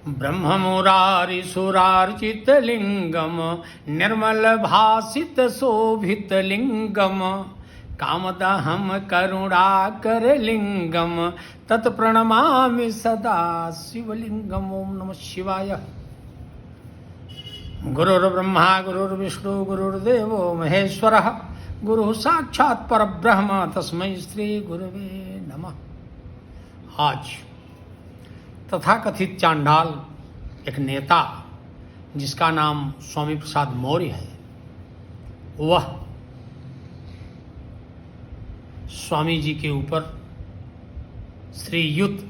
ब्रह्ममुरारिसुरार्चितलिङ्गं निर्मलभासितशोभितलिङ्गं कामदहं करुणाकरलिङ्गं तत्प्रणमामि सदा शिवलिङ्गम्। ॐ नमः शिवाय। गुरुर्ब्रह्मा गुरुर्विष्णु गुरुर्देवो महेश्वरः गुरुः साक्षात् परब्रह्म तस्मै श्री गुरुवे नमः। आज तथाकथित चांडाल एक नेता जिसका नाम स्वामी प्रसाद मौर्य है, वह स्वामी जी के ऊपर, श्रीयुत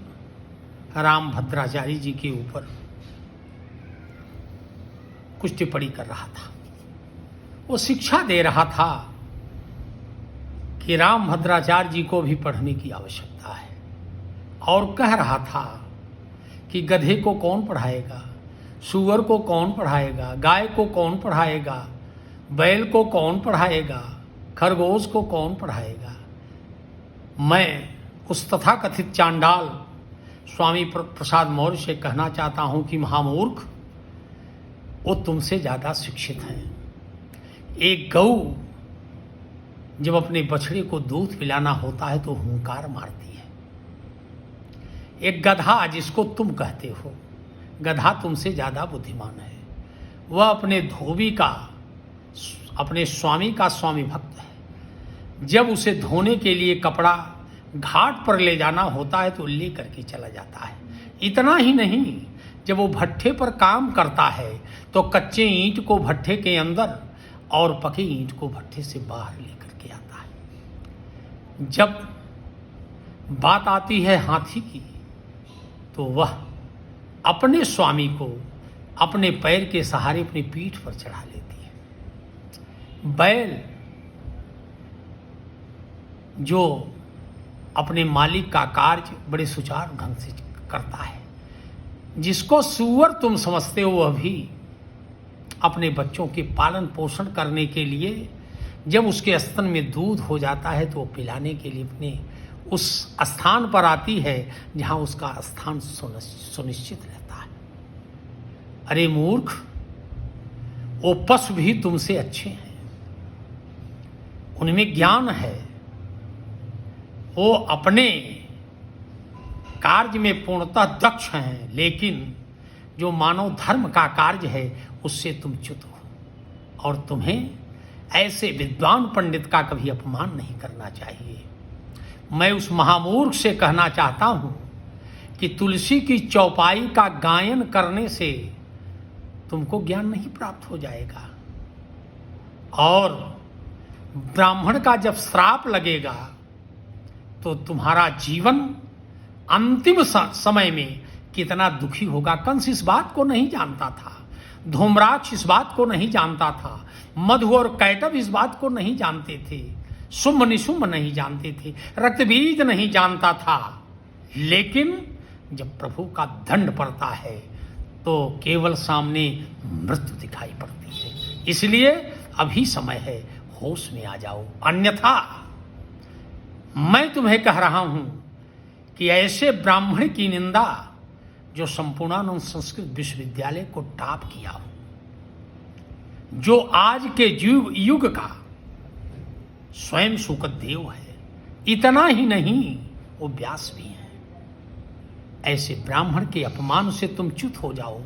रामभद्राचार्य जी के ऊपर कुछ टिप्पणी कर रहा था। वो शिक्षा दे रहा था कि रामभद्राचार्य जी को भी पढ़ने की आवश्यकता है, और कह रहा था कि गधे को कौन पढ़ाएगा, सूअर को कौन पढ़ाएगा, गाय को कौन पढ़ाएगा, बैल को कौन पढ़ाएगा, खरगोश को कौन पढ़ाएगा। मैं उस तथाकथित चांडाल स्वामी प्रसाद मौर्य से कहना चाहता हूं कि महामूर्ख, वो तुमसे ज़्यादा शिक्षित हैं। एक गऊ जब अपने बछड़े को दूध पिलाना होता है तो हुंकार मारती है। एक गधा जिसको तुम कहते हो, गधा तुमसे ज़्यादा बुद्धिमान है। वह अपने धोबी का, अपने स्वामी का स्वामी भक्त है। जब उसे धोने के लिए कपड़ा घाट पर ले जाना होता है तो ले करके चला जाता है। इतना ही नहीं, जब वो भट्ठे पर काम करता है तो कच्चे ईंट को भट्ठे के अंदर और पके ईंट को भट्ठे से बाहर लेकर के आता है। जब बात आती है हाथी की, तो वह अपने स्वामी को अपने पैर के सहारे अपनी पीठ पर चढ़ा लेती है। बैल जो अपने मालिक का कार्य बड़े सुचारू ढंग से करता है। जिसको सूअर तुम समझते हो, वह भी अपने बच्चों के पालन पोषण करने के लिए जब उसके स्तन में दूध हो जाता है तो वो पिलाने के लिए अपने उस स्थान पर आती है जहां उसका स्थान सुनिश्चित रहता है। अरे मूर्ख, वो पशु भी तुमसे अच्छे हैं, उनमें ज्ञान है, वो अपने कार्य में पूर्णतः दक्ष हैं, लेकिन जो मानव धर्म का कार्य है उससे तुम च्युत हो, और तुम्हें ऐसे विद्वान पंडित का कभी अपमान नहीं करना चाहिए। मैं उस महामूर्ख से कहना चाहता हूं कि तुलसी की चौपाई का गायन करने से तुमको ज्ञान नहीं प्राप्त हो जाएगा, और ब्राह्मण का जब श्राप लगेगा तो तुम्हारा जीवन अंतिम समय में कितना दुखी होगा। कंस इस बात को नहीं जानता था, धूम्राक्ष इस बात को नहीं जानता था, मधु और कैटभ इस बात को नहीं जानते थे, शुंभ निशुंभ नहीं जानते थे, रक्तबीज नहीं जानता था। लेकिन जब प्रभु का दंड पड़ता है तो केवल सामने मृत्यु दिखाई पड़ती है। इसलिए अभी समय है, होश में आ जाओ, अन्यथा मैं तुम्हें कह रहा हूं कि ऐसे ब्राह्मण की निंदा जो संपूर्णानंद संस्कृत विश्वविद्यालय को टॉप किया हो, जो आज के युग का स्वयं शुकदेव है, इतना ही नहीं वो व्यास भी हैं। ऐसे ब्राह्मण के अपमान से तुम च्युत हो जाओ।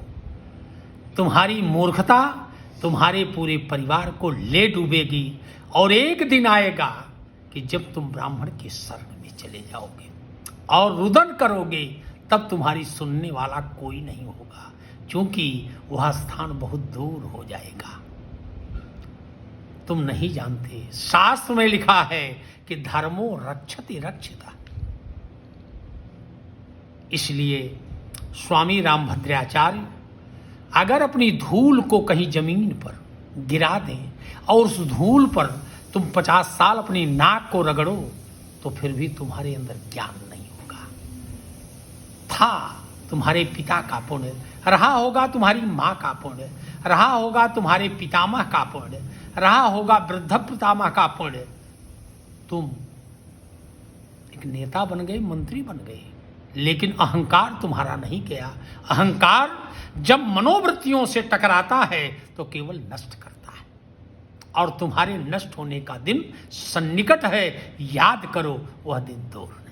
तुम्हारी मूर्खता तुम्हारे पूरे परिवार को ले डूबेगी, और एक दिन आएगा कि जब तुम ब्राह्मण के शरण में चले जाओगे और रुदन करोगे, तब तुम्हारी सुनने वाला कोई नहीं होगा, क्योंकि वह स्थान बहुत दूर हो जाएगा। तुम नहीं जानते, शास्त्र में लिखा है कि धर्मो रक्षति रक्षिता। इसलिए स्वामी रामभद्राचार्य अगर अपनी धूल को कहीं जमीन पर गिरा दें और उस धूल पर तुम 50 साल अपनी नाक को रगड़ो, तो फिर भी तुम्हारे अंदर ज्ञान नहीं होगा। था तुम्हारे पिता का पुण्य, रहा होगा तुम्हारी माँ का पुण्य, रहा होगा तुम्हारे पितामह का पुण्य, रहा होगा वृद्ध पितामह का पुण्य। तुम एक नेता बन गए, मंत्री बन गए, लेकिन अहंकार तुम्हारा नहीं गया। अहंकार जब मनोवृत्तियों से टकराता है तो केवल नष्ट करता है, और तुम्हारे नष्ट होने का दिन सन्निकट है। याद करो, वह दिन दूर